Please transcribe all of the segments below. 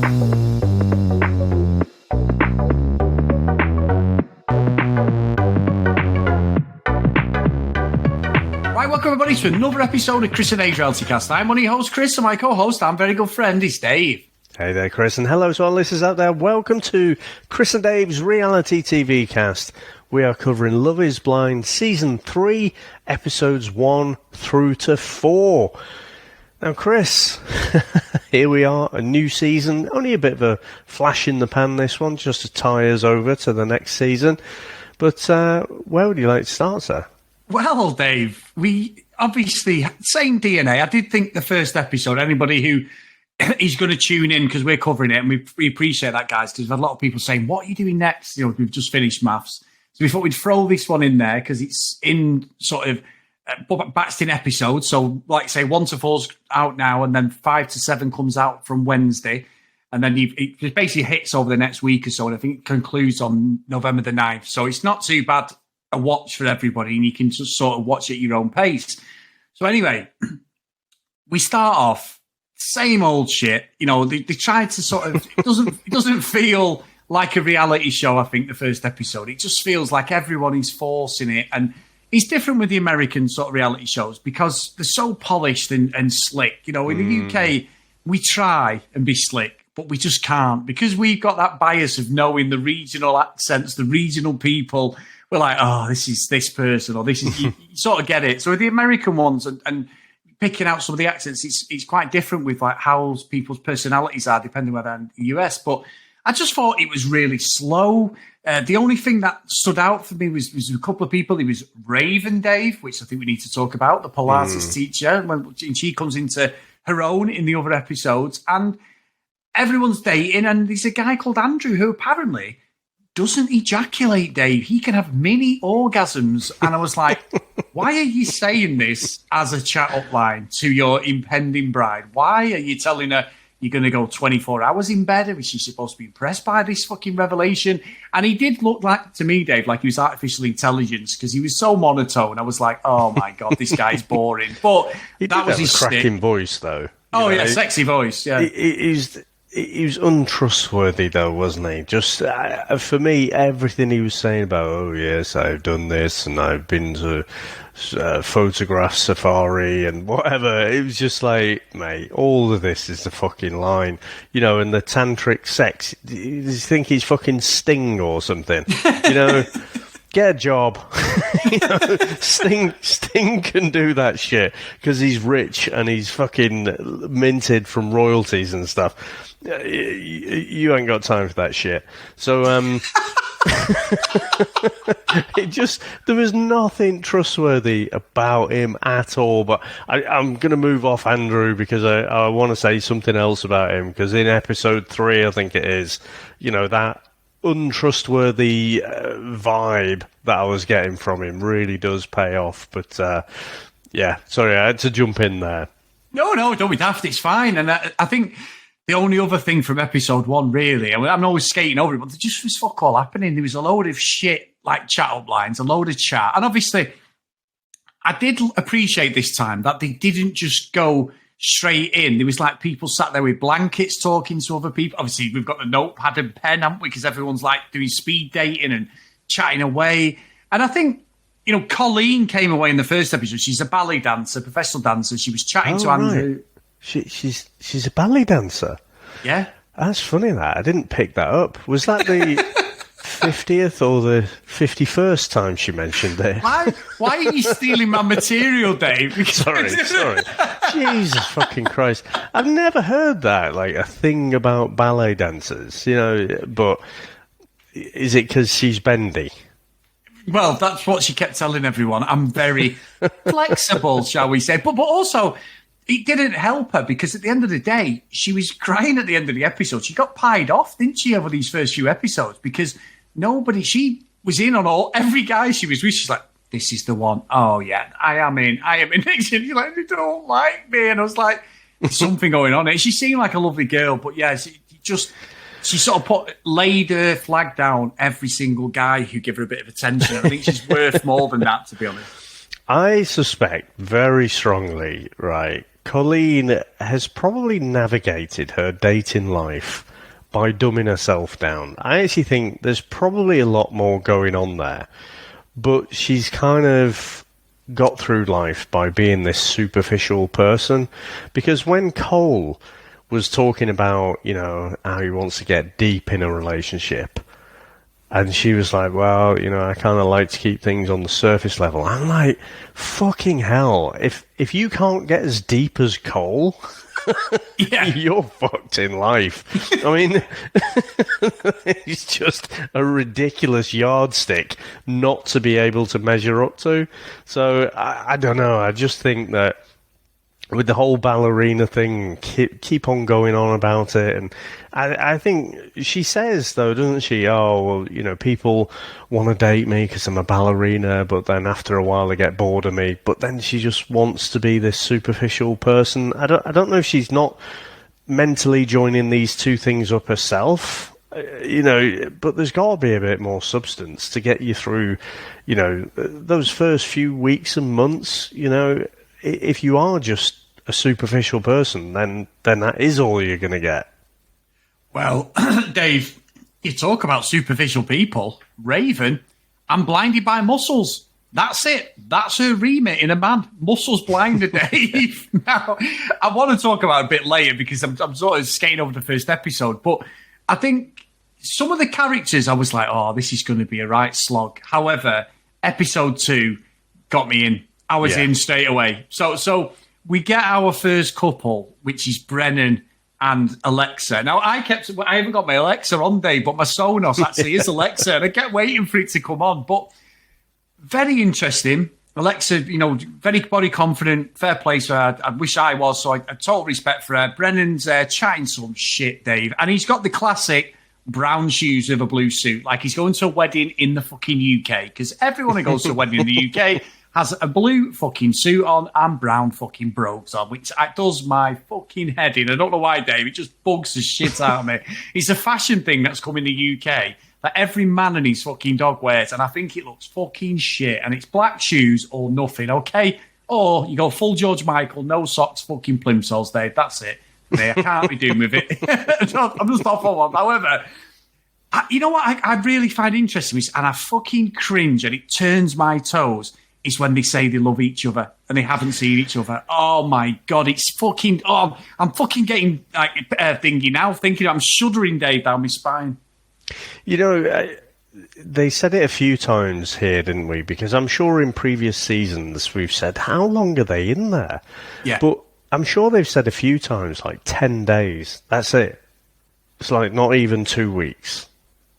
Right, welcome everybody to another episode of Chris and Dave's Reality Cast. I'm one of your hosts, Chris, and my co-host, our very good friend, is Dave. Hey there, Chris, and hello to our listeners out there. Welcome to Chris and Dave's Reality TV Cast. We are covering Love is Blind Season 3, Episodes 1 through to 4. Now, Chris, here we are, a new season. Only a bit of a flash in the pan, this one, just to tie us over to the next season. But where would you like to start, sir? Well, Dave, we obviously, same DNA. I did think the first episode, anybody who is going to tune in, because we're covering it, and we appreciate that, guys, because we've had a lot of people saying, what are you doing next? You know, we've just finished maths. So we thought we'd throw this one in there, because it's in sort of batched in episodes. So, like, say, 1 to 4's out now, and then 5 to 7 comes out from Wednesday. And then it basically hits over the next week or so, and I think it concludes on November the 9th. So it's not too bad a watch for everybody, and you can just sort of watch at your own pace. So anyway, we start off same old shit. You know, they tried to sort of it doesn't feel like a reality show. I think the first episode, it just feels like everyone is forcing it, and it's different with the American sort of reality shows because they're so polished and slick. You know, in the UK, we try and be slick, but we just can't because we've got that bias of knowing the regional accents, the regional people. We're like, oh, this is this person, or this is you sort of get it. So with the American ones and picking out some of the accents, it's quite different with like how people's personalities are depending whether they're in the US. But I just thought it was really slow. The only thing that stood out for me was a couple of people. It was Raven Dave, which I think we need to talk about, the Pilates teacher, when she comes into her own in the other episodes, and everyone's dating, and there's a guy called Andrew who apparently doesn't ejaculate, Dave. He can have mini orgasms. And I was like, why are you saying this as a chat-up line to your impending bride? Why are you telling her you're going to go 24 hours in bed? Is she supposed to be impressed by this fucking revelation? And he did look like, to me, Dave, like he was artificial intelligence because he was so monotone. I was like, oh, my God, this guy's boring. But that was his cracking voice, though. Oh, yeah, sexy voice, yeah. He was untrustworthy, though, wasn't he? Just, for me, everything he was saying about, oh, yes, I've done this, and I've been to photograph safari, and whatever. It was just like, mate, all of this is the fucking line. You know, and the tantric sex, you think he's fucking Sting or something? You know, get a job. You know, Sting can do that shit because he's rich and he's fucking minted from royalties and stuff. You ain't got time for that shit. So, there was nothing trustworthy about him at all. But I'm going to move off Andrew because I want to say something else about him, because in episode 3, I think it is, you know, that untrustworthy vibe that I was getting from him really does pay off. But yeah, sorry, I had to jump in there. No, don't be daft. It's fine. And I think the only other thing from episode 1, really, I mean, I'm always skating over it, but there just was fuck all happening. There was a load of shit, like chat-up lines, a load of chat. And obviously, I did appreciate this time that they didn't just go straight in. There was like people sat there with blankets talking to other people. Obviously, we've got the notepad and pen, haven't we? Because everyone's like doing speed dating and chatting away. And I think, you know, Colleen came away in the first episode. She's a ballet dancer, professional dancer. She was chatting to Andrew. Right. She's a ballet dancer. Yeah. That's funny, that. I didn't pick that up. Was that the 50th or the 51st time she mentioned it? Why are you stealing my material, Dave? Sorry. Jesus fucking Christ. I've never heard that, like a thing about ballet dancers, you know, but is it because she's bendy? Well, that's what she kept telling everyone. I'm very flexible, shall we say. But also, it didn't help her because at the end of the day, she was crying at the end of the episode. She got pied off, didn't she, over these first few episodes? Because she was in on every guy she was with. She's like, this is the one. Oh, yeah, I am in. She's like, they don't like me. And I was like, there's something going on. And she seemed like a lovely girl, but yeah, she sort of laid her flag down every single guy who gave her a bit of attention. I think she's worth more than that, to be honest. I suspect very strongly, right, Colleen has probably navigated her dating life by dumbing herself down. I actually think there's probably a lot more going on there, but she's kind of got through life by being this superficial person, because when Cole was talking about, how he wants to get deep in a relationship, and she was like, well, I kind of like to keep things on the surface level. I'm like, fucking hell, if you can't get as deep as Cole, you're fucked in life. I mean, it's just a ridiculous yardstick not to be able to measure up to. So I don't know. I just think that with the whole ballerina thing, keep on going on about it. And I think she says, though, doesn't she? Oh, well, people want to date me because I'm a ballerina, but then after a while they get bored of me. But then she just wants to be this superficial person. I don't know if she's not mentally joining these two things up herself, but there's got to be a bit more substance to get you through, those first few weeks and months. If you are just a superficial person, then that is all you're going to get. Well, Dave, you talk about superficial people. Raven, I'm blinded by muscles. That's it. That's her remit in a man. Muscles blinded, Dave. Now, I want to talk about it a bit later because I'm sort of skating over the first episode. But I think some of the characters, I was like, oh, this is going to be a right slog. However, episode 2 got me in. I was in straight away. So we get our first couple, which is Brennan and Alexa. Now, I haven't got my Alexa on, Dave, but my Sonos actually is Alexa, and I kept waiting for it to come on. But very interesting. Alexa, very body confident, fair play to her. I wish I was, so I total respect for her. Brennan's chatting some shit, Dave, and he's got the classic brown shoes with a blue suit, like he's going to a wedding in the fucking UK, because everyone who goes to a wedding in the UK has a blue fucking suit on and brown fucking brogues on, which does my fucking head in. I don't know why, Dave. It just bugs the shit out of me. It's a fashion thing that's come in the UK that every man and his fucking dog wears, and I think it looks fucking shit. And it's black shoes or nothing, okay? Or you go full George Michael, no socks, fucking plimsolls, Dave. That's it. I can't be doing with it. I'm just off on one. However, you know what I really find interesting is, and I fucking cringe and it turns my toes, is when they say they love each other and they haven't seen each other. Oh my God, it's fucking... Oh, I'm fucking getting thingy now, thinking I'm shuddering, Dave, down my spine. They said it a few times here, didn't we? Because I'm sure in previous seasons we've said, how long are they in there? Yeah. But I'm sure they've said a few times, like 10 days. That's it. It's like not even 2 weeks.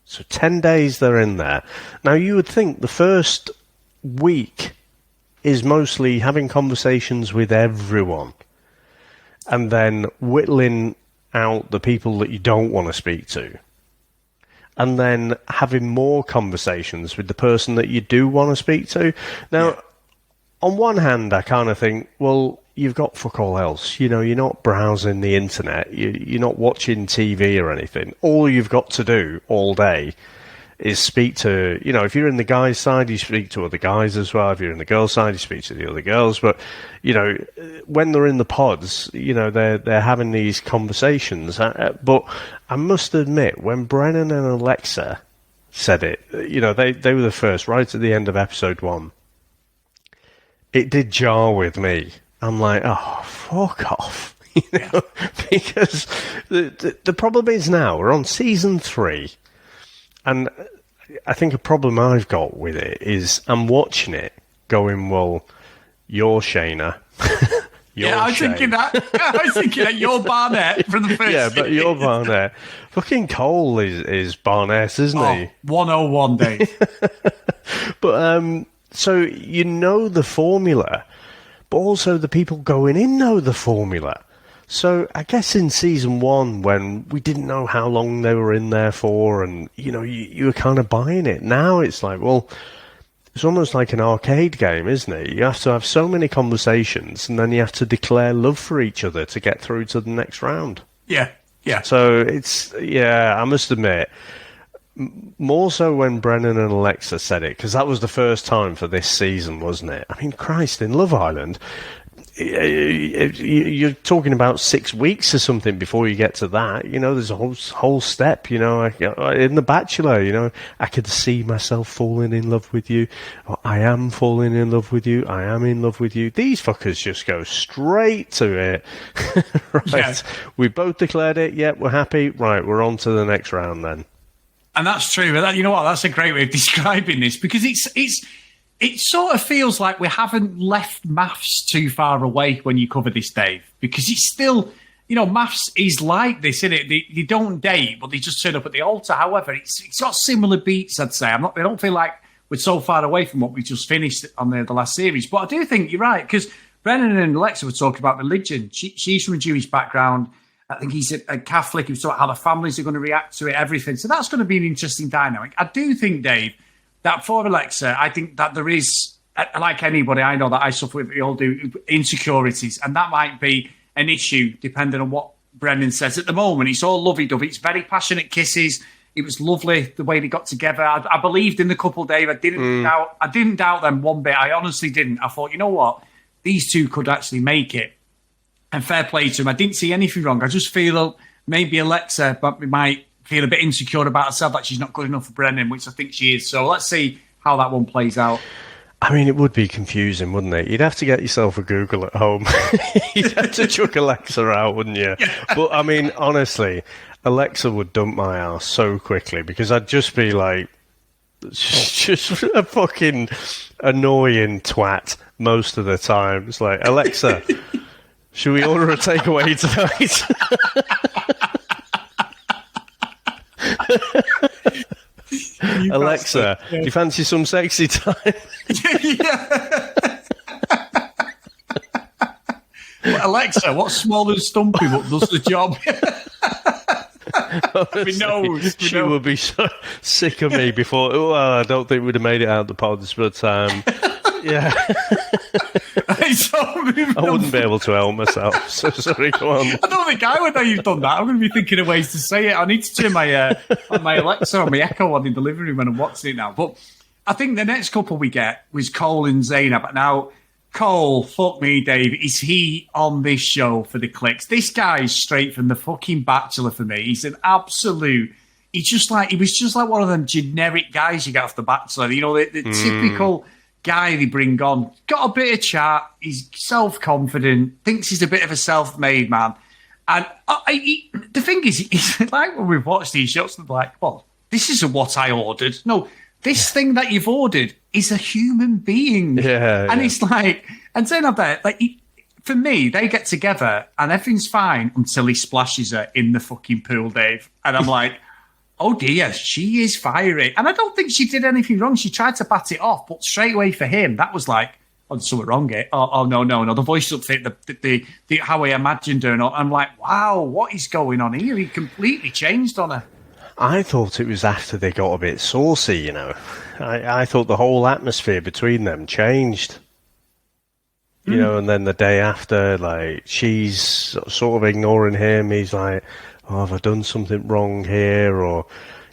So 10 days they're in there. Now, you would think the first week is mostly having conversations with everyone and then whittling out the people that you don't want to speak to, and then having more conversations with the person that you do want to speak to. Now, on one hand, I kind of think, well, you've got fuck all else. You're not browsing the internet. You're not watching TV or anything. All you've got to do all day is speak to, if you're in the guy's side, you speak to other guys as well. If you're in the girl's side, you speak to the other girls. But, when they're in the pods, they're having these conversations. But I must admit, when Brennan and Alexa said it, they were the first, right at the end of episode 1. It did jar with me. I'm like, oh, fuck off. Because the problem is now, we're on season 3. And I think a problem I've got with it is I'm watching it going, well, you're Shayna. I was thinking that. You're Barnett from the first Yeah, but you're Barnett. Fucking Cole is Barnett, isn't he? 101, Dave. But, so the formula, but also the people going in know the formula. So I guess in season 1, when we didn't know how long they were in there for, and you were kind of buying it. Now it's like, well, it's almost like an arcade game, isn't it? You have to have so many conversations, and then you have to declare love for each other to get through to the next round. Yeah. So I must admit, more so when Brennan and Alexa said it, because that was the first time for this season, wasn't it? I mean, Christ, in Love Island, you're talking about 6 weeks or something before you get to that. You know, there's a whole step. You know, in The Bachelor, you know, I could see myself falling in love with you. Or, I am falling in love with you. I am in love with you. These fuckers just go straight to it. Right? Yeah. We both declared it. Yep, we're happy. Right, we're on to the next round then. And that's true. But you know what? That's a great way of describing this, because it sort of feels like we haven't left maths too far away when you cover this, Dave, because it's still, you know, maths is like this, isn't it? They don't date, but they just turn up at the altar. However, it's got similar beats, I'd say. I don't feel like we're so far away from what we just finished on the last series. But I do think you're right, because Brennan and Alexa were talking about religion. She's from a Jewish background. I think he's a Catholic. He was talking about how the families are going to react to it, everything. So that's going to be an interesting dynamic. I do think, Dave, that for Alexa, I think that there is, like anybody I know that I suffer with, we all do, insecurities. And that might be an issue depending on what Brendan says. At the moment, it's all lovey-dovey. It's very passionate kisses. It was lovely the way they got together. I believed in the couple, Dave. I didn't doubt them one bit. I honestly didn't. I thought, you know what? These two could actually make it. And fair play to them. I didn't see anything wrong. I just feel maybe Alexa might feel a bit insecure about herself, that she's not good enough for Brendan, which I think she is. So let's see how that one plays out. I mean, it would be confusing, wouldn't it? You'd have to get yourself a Google at home. You'd have to chuck Alexa out, wouldn't you? Yeah. But, I mean, honestly, Alexa would dump my ass so quickly, because I'd just be like, just a fucking annoying twat most of the time. It's like, Alexa, should we order a takeaway tonight? Alexa, do you fancy some sexy time? Well, Alexa, what's smaller than Stumpy but does the job? Honestly, she would be so sick of me before. Oh, I don't think we'd have made it out the pods, but yeah. I wouldn't be able to help myself. So sorry, go on. I don't think I would know you've done that. I'm going to be thinking of ways to say it. I need to turn my my Alexa or my Echo on in the living room when I'm watching it now. But I think the next couple we get was Cole and Zaynab. Now, Cole, fuck me, Dave, is he on this show for the clicks? This guy is straight from the fucking Bachelor for me. He's an absolute... He was just like one of them generic guys you get off the Bachelor. You know, the typical guy they bring on. Got a bit of chat. He's self-confident. Thinks he's a bit of a self-made man. And the thing is, it's like when we've watched these shows, I'm like, well, this isn't what I ordered. No, this thing that you've ordered is a human being. Yeah. And it's like, and saying that, like, for me, they get together and everything's fine until he splashes her in the fucking pool, Dave. And I'm like, oh dear, she is fiery. And I don't think she did anything wrong. She tried to bat it off, but straight away for him, that was like, oh, there's something wrong here. Oh, no. The voice doesn't fit the how I imagined her. And I'm like, wow, what is going on here? He completely changed on her. I thought it was after they got a bit saucy, you know. I thought the whole atmosphere between them changed. You know, and then the day after, like, she's sort of ignoring him. He's like, oh, have I done something wrong here? Or,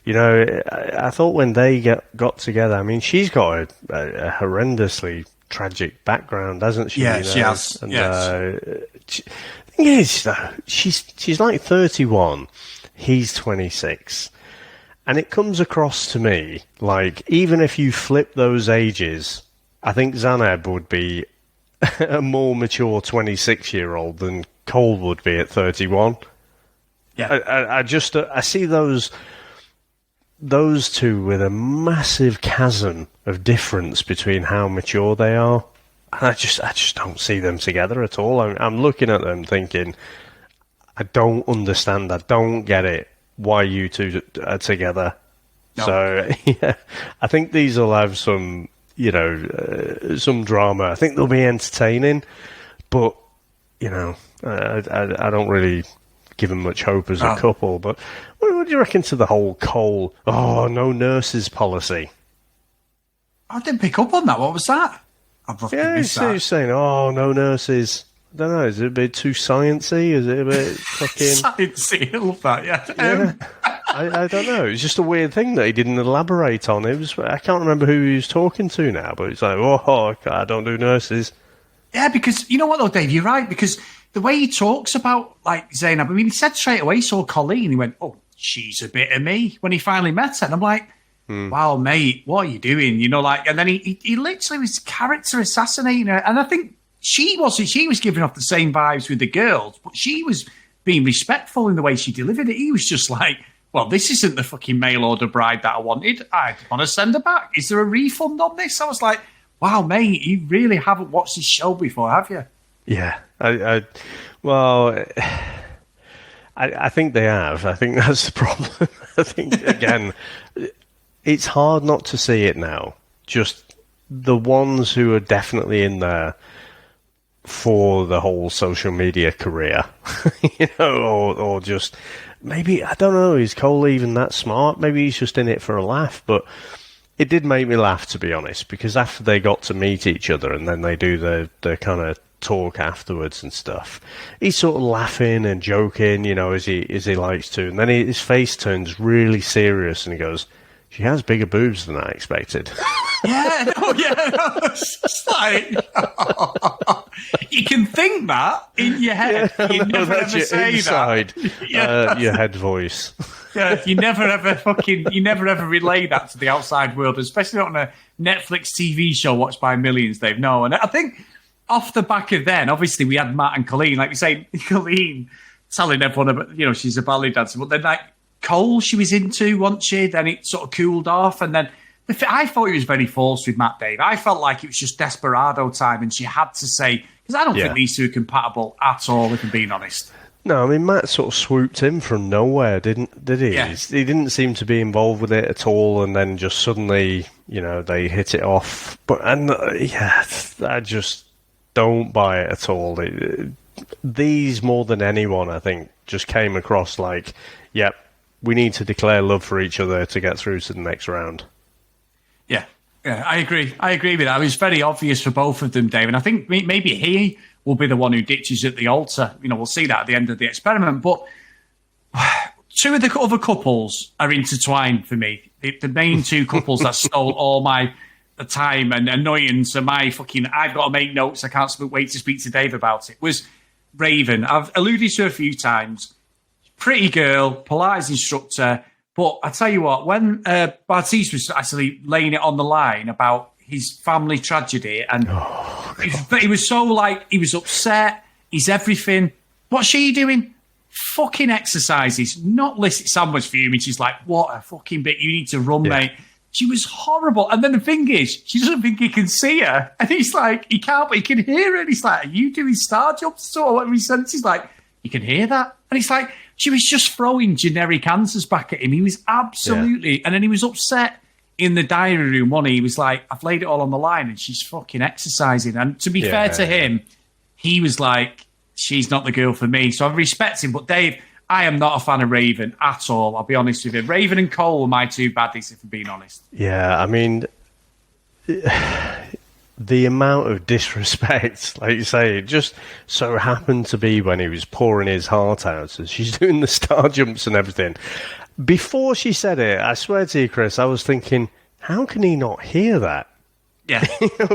you know, I thought when they got together, I mean, she's got a horrendously tragic background, hasn't she? Yeah, you know? she has. And, yes. The thing is, though, she's like 31. He's 26. And it comes across to me like, even if you flip those ages, I think Zanab would be a more mature 26-year-old than Cole would be at 31. Yeah. I see those two with a massive chasm of difference between how mature they are. And I just don't see them together at all. I'm looking at them thinking, I don't understand. I don't get it. Why you two are together. No. So, yeah, I think these will have some, you know, some drama. I think they'll be entertaining, but, you know, I don't really give them much hope as a couple. But what do you reckon to the whole Cole, no nurses policy? I didn't pick up on that. What was that? He's saying, no nurses. I don't know, is it a bit too sciencey? Is it a bit fucking... Sciencey, I love that, yeah. I don't know. It's just a weird thing that he didn't elaborate on. I can't remember who he was talking to now, but it's like, I don't do nurses. Yeah, because you know what though, Dave, you're right. Because the way he talks about like Zainab, I mean, he said straight away, he saw Colleen, he went, "Oh, she's a bit of me." When he finally met her, and I'm like, "Wow, mate, what are you doing?" You know, like, and then he literally was character assassinating her, and I think she wasn't. She was giving off the same vibes with the girls, but she was being respectful in the way she delivered it. He was just like, "Well, this isn't the fucking mail order bride that I wanted. I want to send her back. Is there a refund on this?" I was like, wow, mate, you really haven't watched this show before, have you? Yeah, I think they have. I think that's the problem. I think, again, it's hard not to see it now. Just the ones who are definitely in there for the whole social media career, or just maybe, I don't know, is Cole even that smart? Maybe he's just in it for a laugh, but it did make me laugh, to be honest, because after they got to meet each other and then they do the kind of talk afterwards and stuff, he's sort of laughing and joking, as he likes to, and then his face turns really serious and he goes, "She has bigger boobs than I expected." It's just like, you can think that in your head. Yeah, you never that's ever your say inside, that. your head voice. Yeah, you never ever relay that to the outside world, especially not on a Netflix TV show watched by millions, Dave. No, and I think off the back of then, obviously we had Matt and Colleen, like we say, Colleen telling everyone about, she's a ballet dancer, but then like Cole she was into, wasn't she? Then it sort of cooled off, and then I thought he was very forced with Matt, Dave. I felt like it was just desperado time, and she had to say, because I don't think these two are compatible at all, if I'm being honest. No, I mean, Matt sort of swooped in from nowhere, did he? Yeah. He didn't seem to be involved with it at all, and then just suddenly, they hit it off. I just don't buy it at all. These, more than anyone, I think, just came across like, yep, we need to declare love for each other to get through to the next round. Yeah, I agree. I agree with that. It was very obvious for both of them, Dave. And I think maybe he will be the one who ditches at the altar. We'll see that at the end of the experiment. But two of the other couples are intertwined for me. The main two couples that stole all my time and annoyance and my fucking, I've got to make notes, I can't wait to speak to Dave about it, was Raven. I've alluded to her a few times. Pretty girl, Pilates instructor. But I tell you what, when Baptiste was actually laying it on the line about his family tragedy, and he was so like, he was upset, he's everything. What's she doing? Fucking exercises, not listening. Sam was fuming. She's like, what a fucking bit, you need to run, mate. She was horrible. And then the thing is, she doesn't think he can see her. And he's like, he can't, but he can hear her. And he's like, are you doing star jumps or whatever he said? He's like, you can hear that? And he's like, she was just throwing generic answers back at him. He was absolutely, and then he was upset in the diary room, wasn't he? He was like, I've laid it all on the line and she's fucking exercising. And to be fair to him, he was like, she's not the girl for me. So I respect him. But Dave, I am not a fan of Raven at all. I'll be honest with you. Raven and Cole were my two baddies, if I'm being honest. Yeah, I mean, the amount of disrespect, like you say, it just so happened to be when he was pouring his heart out and she's doing the star jumps and everything. Before she said it, I swear to you, Chris, I was thinking, how can he not hear that? Yeah.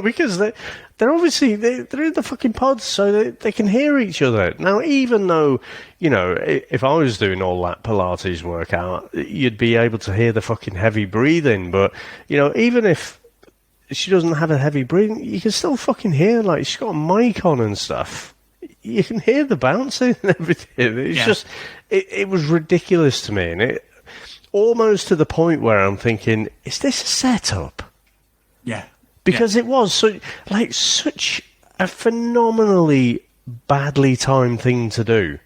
Because they're obviously, they're in the fucking pods, so they can hear each other. Now, even though, if I was doing all that Pilates workout, you'd be able to hear the fucking heavy breathing. But, even if she doesn't have a heavy breathing, you can still fucking hear, like, she's got a mic on and stuff. You can hear the bouncing and everything. It's just, it was ridiculous to me. And it almost to the point where I'm thinking, is this a setup? Yeah. Because it was such a phenomenally badly timed thing to do.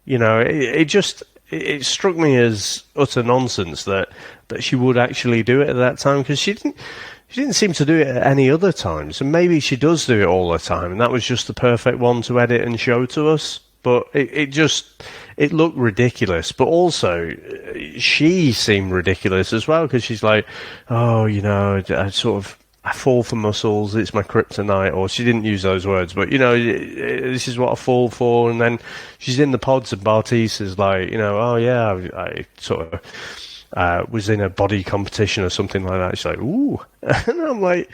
It struck me as utter nonsense that she would actually do it at that time, because she didn't seem to do it at any other time. So maybe she does do it all the time, and that was just the perfect one to edit and show to us. But it looked ridiculous. But also, she seemed ridiculous as well, because she's like, I fall for muscles, it's my kryptonite, or she didn't use those words, but, this is what I fall for. And then she's in the pods and Bartiz is like, I sort of was in a body competition or something like that. She's like, ooh. And I'm like,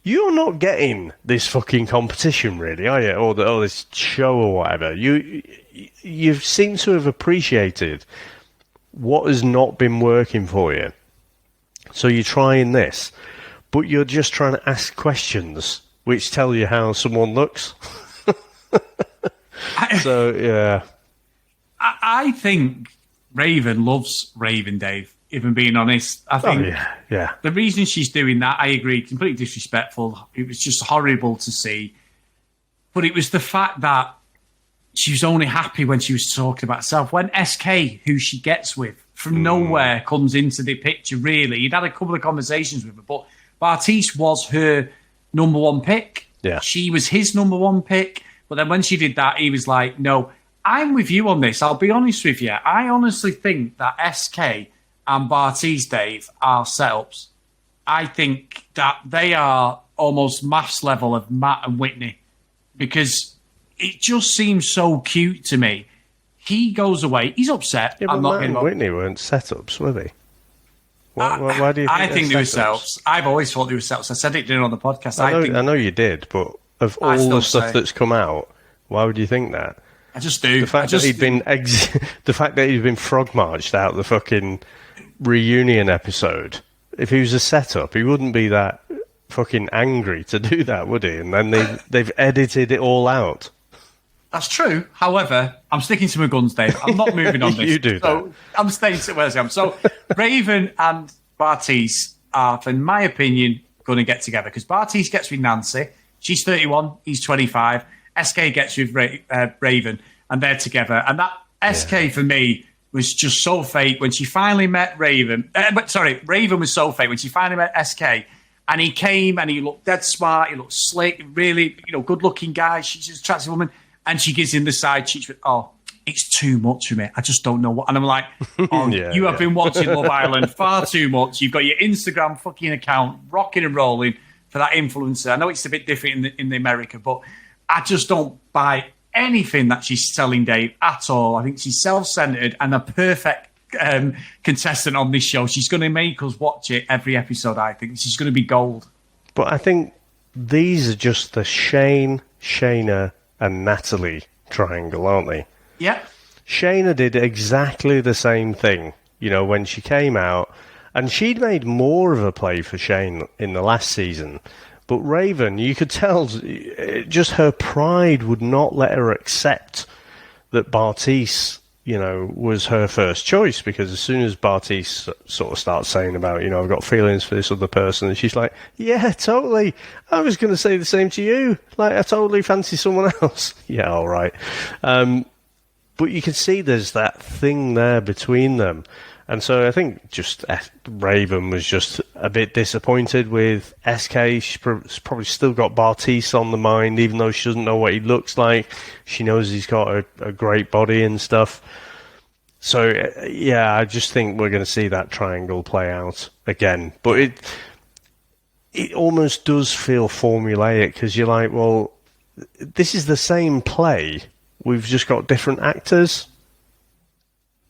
You're not getting this fucking competition, really, are you? Or this show or whatever. You seem to have appreciated what has not been working for you. So you're trying this, but you're just trying to ask questions which tell you how someone looks. So, yeah. I think Raven loves Raven, Dave, if I'm being honest. I think yeah. the reason she's doing that, I agree, completely disrespectful. It was just horrible to see. But it was the fact that she was only happy when she was talking about herself. When SK, who she gets with, from nowhere comes into the picture, really. He'd had a couple of conversations with her, but Bartice was her number one pick. Yeah. She was his number one pick. But then when she did that, he was like, no, I'm with you on this. I'll be honest with you. I honestly think that SK and Bartice, Dave, are setups. I think that they are almost maths level of Matt and Whitney, because it just seems so cute to me. He goes away. He's upset. Yeah, but Matt and Whitney weren't setups, were they? Why do you think I think they were setups. I've always thought they were setups. I said it on the podcast. I know you did, but of all the stuff that's come out, why would you think that? I just do. The fact that he'd been frog marched out the fucking reunion episode. If he was a setup, he wouldn't be that fucking angry to do that, would he? And then they've edited it all out. That's true. However, I'm sticking to my guns, Dave. I'm not moving on this. You do so that. I'm staying to where I am. So Raven and Bartice are, in my opinion, going to get together, because Bartice gets with Nancy. She's 31. He's 25. SK gets with Raven, and they're together. And that SK for me was just so fake when she finally met Raven. Raven was so fake when she finally met SK, and he came and he looked dead smart. He looked slick, really, good-looking guy. She's an attractive woman, and she gives him the side cheeks with, "Oh, it's too much for me. I just don't know what." And I'm like, "Oh, you have been watching Love Island far too much. You've got your Instagram fucking account rocking and rolling for that influencer." I know it's a bit different in the America, but I just don't buy anything that she's selling, Dave, at all. I think she's self-centered and a perfect contestant on this show. She's going to make us watch it every episode, I think. She's going to be gold. But I think these are just the Shane, Shayna, and Natalie triangle, aren't they? Yeah. Shayna did exactly the same thing, when she came out, and she'd made more of a play for Shane in the last season. But Raven, you could tell, just her pride would not let her accept that Bartice, was her first choice, because as soon as Bartice sort of starts saying about, I've got feelings for this other person, and she's like, yeah, totally. I was going to say the same to you. Like, I totally fancy someone else. Yeah, all right. But you can see there's that thing there between them. And so I think just Raven was just a bit disappointed with SK. She's probably still got Bartice on the mind, even though she doesn't know what he looks like. She knows he's got a great body and stuff. So, I just think we're going to see that triangle play out again. But it almost does feel formulaic, because you're like, well, this is the same play. We've just got different actors.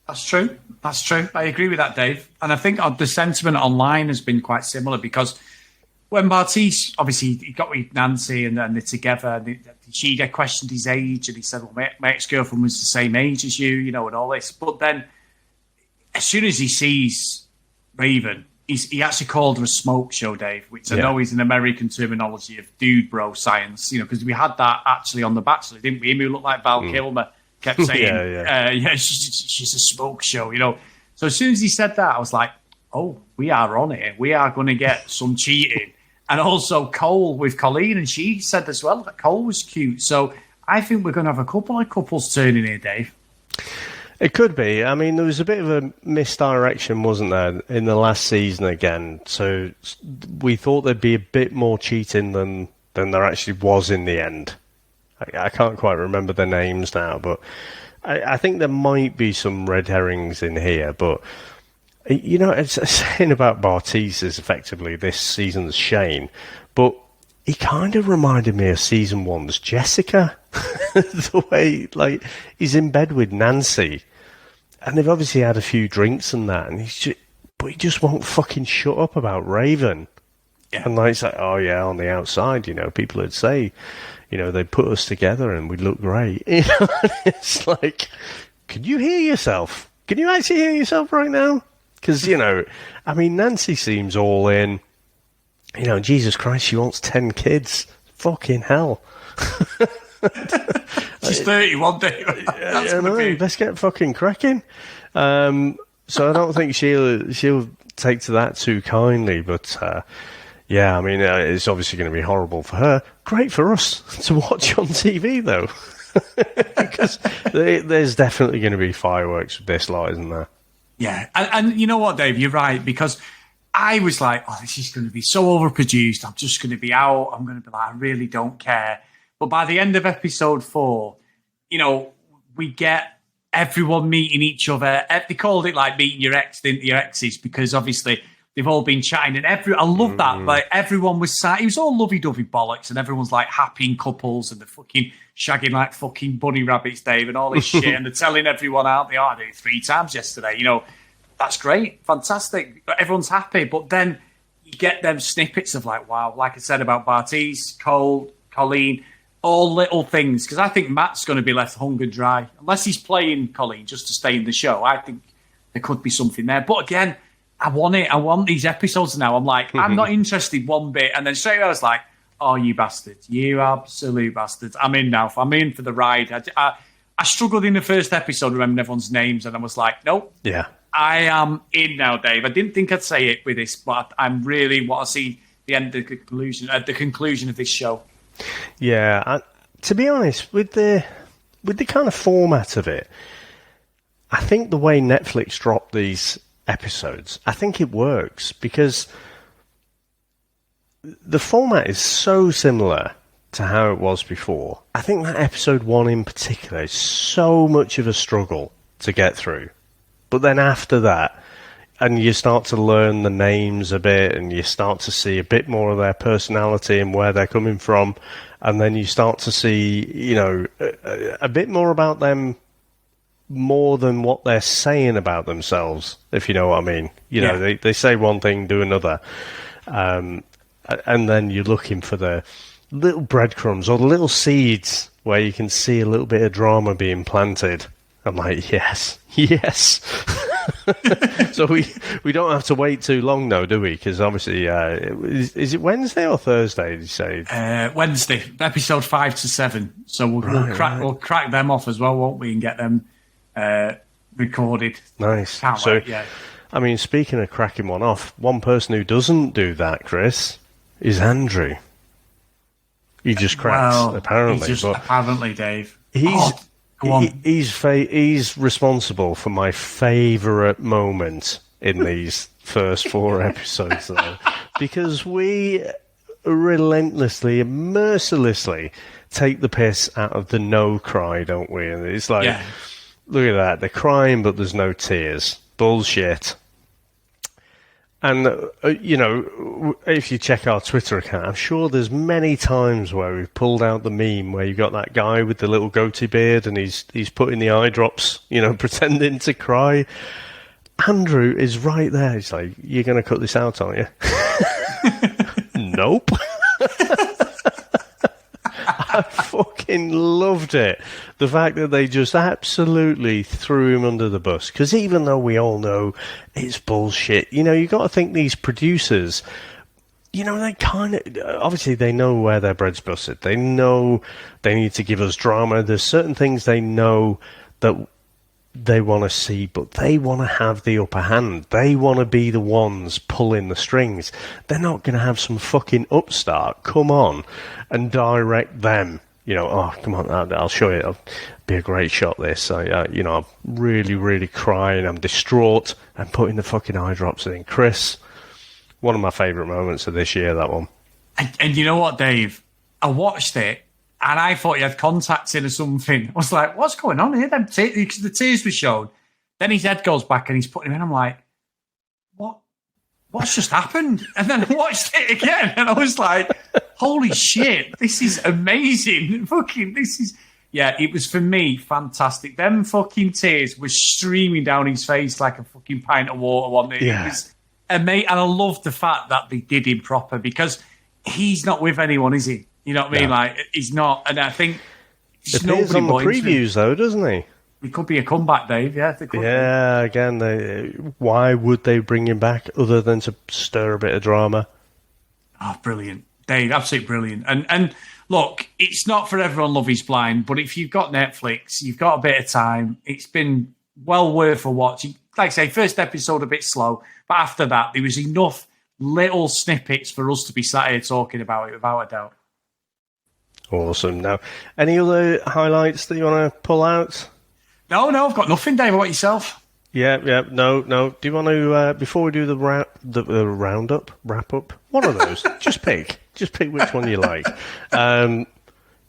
That's true. That's true. I agree with that, Dave. And I think the sentiment online has been quite similar, because when Bartice, obviously, he got with Nancy and they're together, she questioned his age, and he said, well, my ex-girlfriend was the same age as you, and all this. But then, as soon as he sees Raven, he actually called her a smoke show, Dave, which I know is an American terminology of dude bro science, because we had that actually on The Bachelor, didn't we? Him who looked like Val Kilmer kept saying, she's a smoke show, So as soon as he said that, I was like, oh, we are on it. We are going to get some cheating. And also Cole with Colleen, and she said as well that Cole was cute. So I think we're going to have a couple of couples turning here, Dave. It could be. I mean, there was a bit of a misdirection, wasn't there, in the last season again. So we thought there'd be a bit more cheating than there actually was in the end. I can't quite remember their names now, but I think there might be some red herrings in here. But, it's saying about Bartice is effectively this season's Shane, but he kind of reminded me of season 1's Jessica. The way, he's in bed with Nancy, and they've obviously had a few drinks and that, and he just won't fucking shut up about Raven. Yeah. And like, it's like, oh yeah, on the outside, people would say, they'd put us together and we'd look great. It's like, can you hear yourself? Can you actually hear yourself right now? Because, Nancy seems all in. Jesus Christ, she wants 10 kids. Fucking hell. She's 31, Dave. Let's get fucking cracking. So I don't think she'll take to that too kindly, but it's obviously going to be horrible for her. Great for us to watch on TV, though. Because there's definitely going to be fireworks with this lot, isn't there? Yeah, and you know what, Dave? You're right, because I was like, oh, this is going to be so overproduced. I'm just going to be out. I'm going to be like, I really don't care. But by the end of episode 4, we get everyone meeting each other. They called it like meeting your ex, didn't your exes? Because obviously they've all been chatting, and I love that. Like everyone was it was all lovey-dovey bollocks, and everyone's like happy in couples, and they're fucking shagging like fucking bunny rabbits, Dave, and all this shit. And they're telling everyone out. I did it 3 times yesterday. That's great, fantastic. Everyone's happy, but then you get them snippets of like, wow, like I said about Bartiz, Cole, Colleen, all little things. Because I think Matt's going to be left hung and dry unless he's playing Colleen just to stay in the show. I think there could be something there, but again, I want it. I want these episodes now. I'm like, I'm not interested one bit, and then straight away I was like, oh, you bastards, you absolute bastards! I'm in now. I'm in for the ride. I struggled in the first episode remembering everyone's names, and I was like, nope. Yeah. I am in now, Dave. I didn't think I'd say it with this, but I'm really want to see the end, the conclusion of this show. Yeah, to be honest, with the kind of format of it, I think the way Netflix dropped these episodes, I think it works because the format is so similar to how it was before. I think that episode 1 in particular is so much of a struggle to get through. But then after that, and you start to learn the names a bit, and you start to see a bit more of their personality and where they're coming from, and then you start to see, a bit more about them, more than what they're saying about themselves, if you know what I mean. They say one thing, do another. And then you're looking for the little breadcrumbs or the little seeds where you can see a little bit of drama being planted. I'm like, yes. So we don't have to wait too long, though, do we? Because obviously, is it Wednesday or Thursday? Did you say Wednesday, episode 5 to 7. So we'll crack them off as well, won't we? And get them recorded. Nice. Can't wait, yeah. I mean, speaking of cracking one off, one person who doesn't do that, Chris, is Andrew. He just cracks, apparently. Apparently, Dave. He's responsible for my favourite moment in these first 4 episodes, though, because we relentlessly and mercilessly take the piss out of the no cry, don't we? And it's like, look at that, they're crying, but there's no tears. Bullshit. And, if you check our Twitter account, I'm sure there's many times where we've pulled out the meme where you've got that guy with the little goatee beard and he's putting the eye drops, pretending to cry. Andrew is right there. He's like, you're going to cut this out, aren't you? Nope. I fucking loved it. The fact that they just absolutely threw him under the bus. Because even though we all know it's bullshit, you got to think these producers, they kind of, obviously they know where their bread's busted. They know they need to give us drama. There's certain things they know that they want to see, but they want to have the upper hand. They want to be the ones pulling the strings. They're not going to have some fucking upstart come on and direct them. Oh, come on, I'll show you. It'll be a great shot, this. I'm really, really crying. I'm distraught. I'm putting the fucking eye drops in. Chris, one of my favourite moments of this year, that one. And you know what, Dave? I watched it, and I thought he had contacts in or something. I was like, what's going on here? The tears were shown. Then his head goes back and he's putting him in. I'm like, what's just happened? And then I watched it again and I was like, holy shit, this is amazing. It was for me fantastic. Them fucking tears were streaming down his face like a fucking pint of water, wasn't it? Yeah. And I love the fact that they did him proper because he's not with anyone, is he? You know what I mean? No. Like, he's not. And I think It appears on the previews, though, doesn't he? It could be a comeback, Dave. Yeah, they could yeah. Again, why would they bring him back other than to stir a bit of drama? Oh, brilliant, Dave! Absolutely brilliant. And look, it's not for everyone. Love is blind, but if you've got Netflix, you've got a bit of time. It's been well worth a watch. Like I say, first episode a bit slow, but after that, there was enough little snippets for us to be sat here talking about it, without a doubt. Awesome. Now, any other highlights that you want to pull out? No, I've got nothing, Dave. What about yourself? Yeah, no. Do you want to, before we do the roundup, wrap up, one of those, just pick which one you like. Do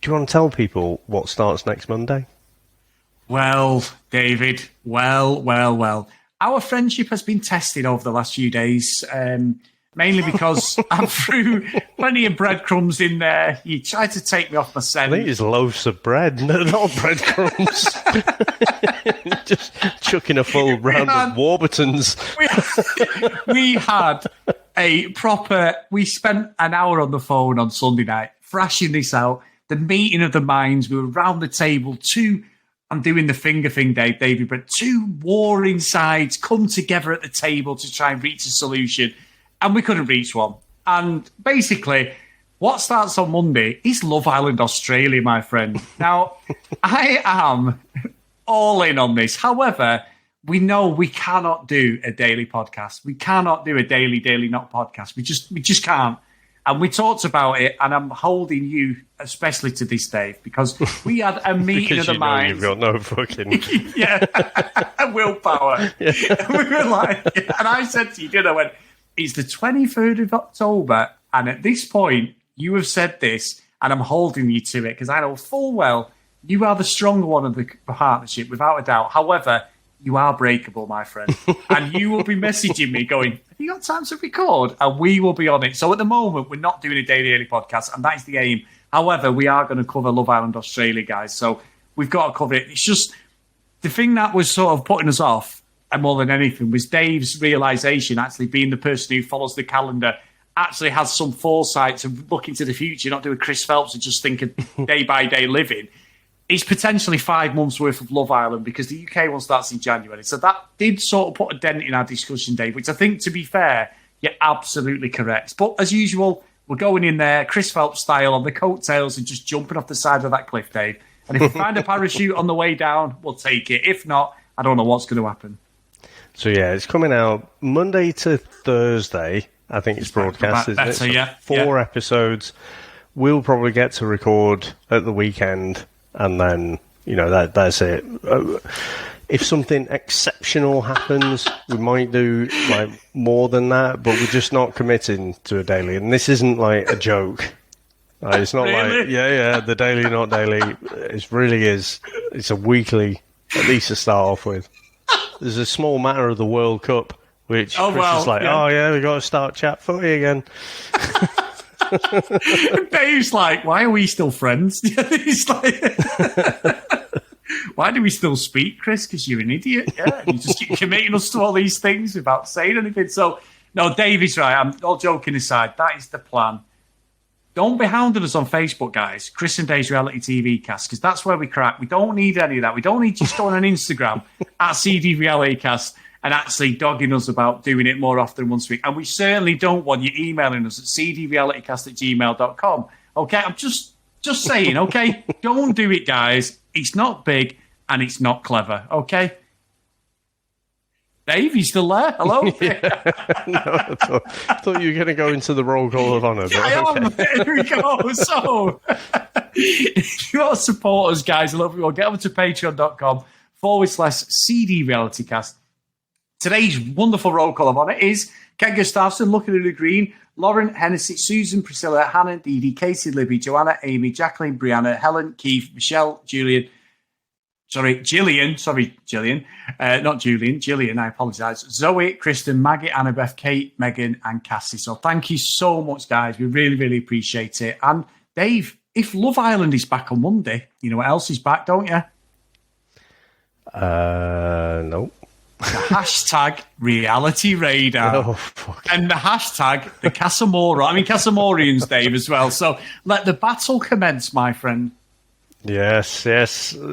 you want to tell people what starts next Monday? Well, David, well. Our friendship has been tested over the last few days, mainly because I threw plenty of breadcrumbs in there. You tried to take me off my scent. I think it's loaves of bread, not breadcrumbs. Just chucking a full round of Warburtons. We had a proper... We spent an hour on the phone on Sunday night, thrashing this out, the meeting of the minds. We were round the table, I'm doing the finger thing, David, but two warring sides come together at the table to try and reach a solution, and we couldn't reach one. And basically, what starts on Monday is Love Island Australia, my friend. Now, I am all in on this. However, we know we cannot do a daily podcast. We cannot do a daily not podcast. We just can't. And we talked about it, and I'm holding you especially to this, Dave, because we had a meeting of the minds. You've got no fucking willpower. Yeah. And we were like, and I said to you, I went, it's the 23rd of October, and at this point, you have said this, and I'm holding you to it because I know full well you are the stronger one of the partnership, without a doubt. However, you are breakable, my friend. And you will be messaging me going, have you got time to record? And we will be on it. So at the moment, we're not doing a daily early podcast, and that is the aim. However, we are going to cover Love Island Australia, guys. So we've got to cover it. It's just the thing that was sort of putting us off, and more than anything, was Dave's realisation, actually being the person who follows the calendar, actually has some foresight to look into the future, not do a Chris Phelps and just think of day-by-day living. It's potentially 5 months' worth of Love Island because the UK one starts in January. So that did sort of put a dent in our discussion, Dave, which I think, to be fair, you're absolutely correct. But as usual, we're going in there, Chris Phelps style, on the coattails and just jumping off the side of that cliff, Dave. And if we find a parachute on the way down, we'll take it. If not, I don't know what's going to happen. So, yeah, it's coming out Monday to Thursday. I think it's broadcast, isn't it? So yeah. 4 episodes. We'll probably get to record at the weekend. And then, that's it. If something exceptional happens, we might do like more than that, but we're just not committing to a daily. And this isn't like a joke. It's not really? Like, the daily, not daily. It really is. It's a weekly, at least to start off with. There's a small matter of the World Cup, which Chris is like, we got to start chat footy again. Dave's like, why are we still friends? He's like, why do we still speak, Chris? Because you're an idiot. Yeah, you just keep committing us to all these things without saying anything. So, no, Dave is right. I'm all joking aside. That is the plan. Don't be hounding us on Facebook, guys. Chris and Dave's Reality TV Cast, because that's where we crack. We don't need any of that. We don't need just going on Instagram at CD Reality Cast and actually dogging us about doing it more often once a week. And we certainly don't want you emailing us at cdrealitycast@gmail.com. Okay, I'm just saying, okay? Don't do it, guys. It's not big and it's not clever, okay? Dave, you still there? Hello? No, I thought you were going to go into the roll call of honour. I am. Here we go. So, if you want to support us, guys, I love you all. Get over to patreon.com/CD RealityCast. Today's wonderful roll call of honour is Ken Gustafson, Looking at the Green, Lauren, Hennessy, Susan, Priscilla, Hannah, Dee Dee, Casey, Libby, Joanna, Amy, Jacqueline, Brianna, Helen, Keith, Michelle, Gillian. Not Julian, I apologise. Zoe, Kristen, Maggie, Annabeth, Kate, Megan, and Cassie. So thank you so much, guys. We really, really appreciate it. And Dave, if Love Island is back on Monday, you know what else is back, don't you? No. the hashtag reality radar. Oh, fuck. And the hashtag the Casamora. I mean, Casamorians, Dave, as well. So let the battle commence, my friend. Yes.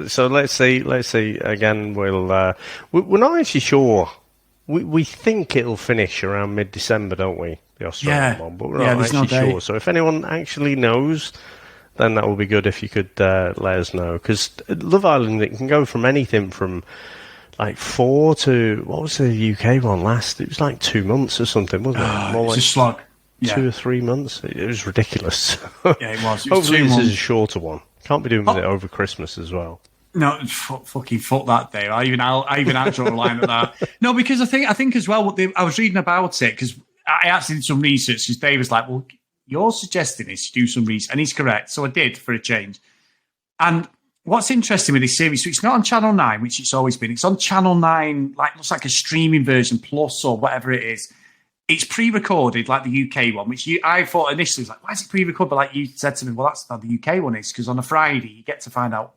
So let's see. Again, we're not actually sure. We think it'll finish around mid-December, don't we? The Australian one, but we're not actually sure. So if anyone actually knows, then that would be good if you could let us know. Because Love Island, it can go from anything from like 4 to, what was the UK one last? It was like 2 months or something, wasn't it? More like a slog. 2 or 3 months. It was ridiculous. Yeah, it was. Hopefully this is a shorter one. Can't be doing with it over Christmas as well. No, fucking fuck that, Dave. I even out draw a line at that. No, because I think as well. I was reading about it because I actually did some research. Because Dave was like, "Well, you're suggesting this to do some research," and he's correct. So I did for a change. And what's interesting with this series, so it's not on Channel 9, which it's always been. It's on Channel 9, looks like a streaming version plus or whatever it is. It's pre-recorded, like the UK one, which I thought initially was like, why is it pre-recorded? But like you said to me, well, that's how the UK one is, because on a Friday you get to find out,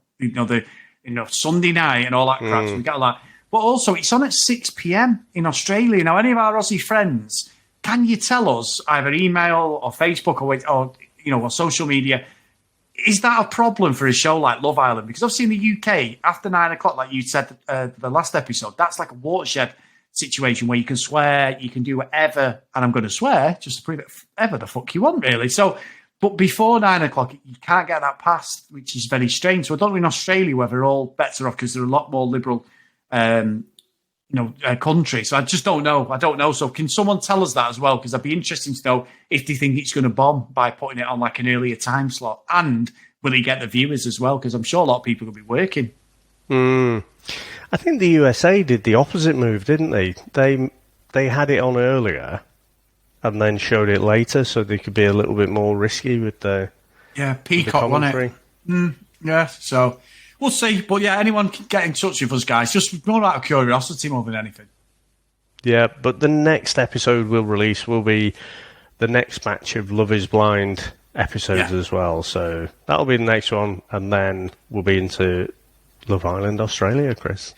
Sunday night and all that crap. So we get a lot. But also, it's on at 6 p.m. in Australia. Now, any of our Aussie friends, can you tell us either email or Facebook or social media? Is that a problem for a show like Love Island? Because obviously in the UK, after 9 o'clock, like you said the last episode, that's like a watershed situation where you can swear, you can do whatever, and I'm going to swear just to prove it, ever the fuck you want, really. So, but before 9 o'clock, you can't get that passed, which is very strange. So I don't know in Australia whether all bets are off because they're a lot more liberal, country. So I just don't know. I don't know. So can someone tell us that as well? Because I'd be interested to know if they think it's going to bomb by putting it on like an earlier time slot, and will he get the viewers as well? Because I'm sure a lot of people will be working. I think the USA did the opposite move, didn't they? They had it on earlier and then showed it later, so they could be a little bit more risky with the Peacock, wasn't it? Yeah, so we'll see. But yeah, anyone can get in touch with us, guys. Just more out of curiosity more than anything. Yeah, but the next episode we'll release will be the next batch of Love is Blind episodes as well. So that'll be the next one, and then we'll be into Love Island Australia, Chris.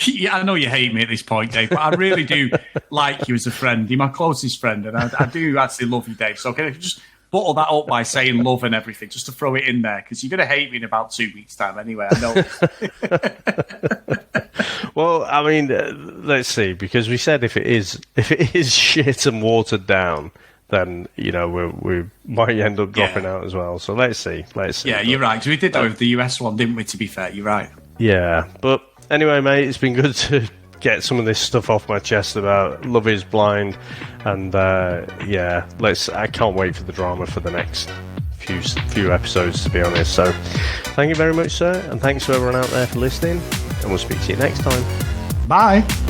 Yeah, I know you hate me at this point, Dave, but I really do like you as a friend. You're my closest friend, and I do actually love you, Dave. So can I just bottle that up by saying love and everything, just to throw it in there, because you're going to hate me in about 2 weeks' time anyway, I know. Well, I mean, let's see, because we said if it is shit and watered down, then we might end up dropping out as well. So let's see. Yeah, you're right. Because we did that with the US one, didn't we? To be fair, you're right. Yeah, but anyway, mate, it's been good to get some of this stuff off my chest about Love is Blind, and I can't wait for the drama for the next few episodes, to be honest. So, thank you very much, sir, and thanks to everyone out there for listening, and we'll speak to you next time. Bye.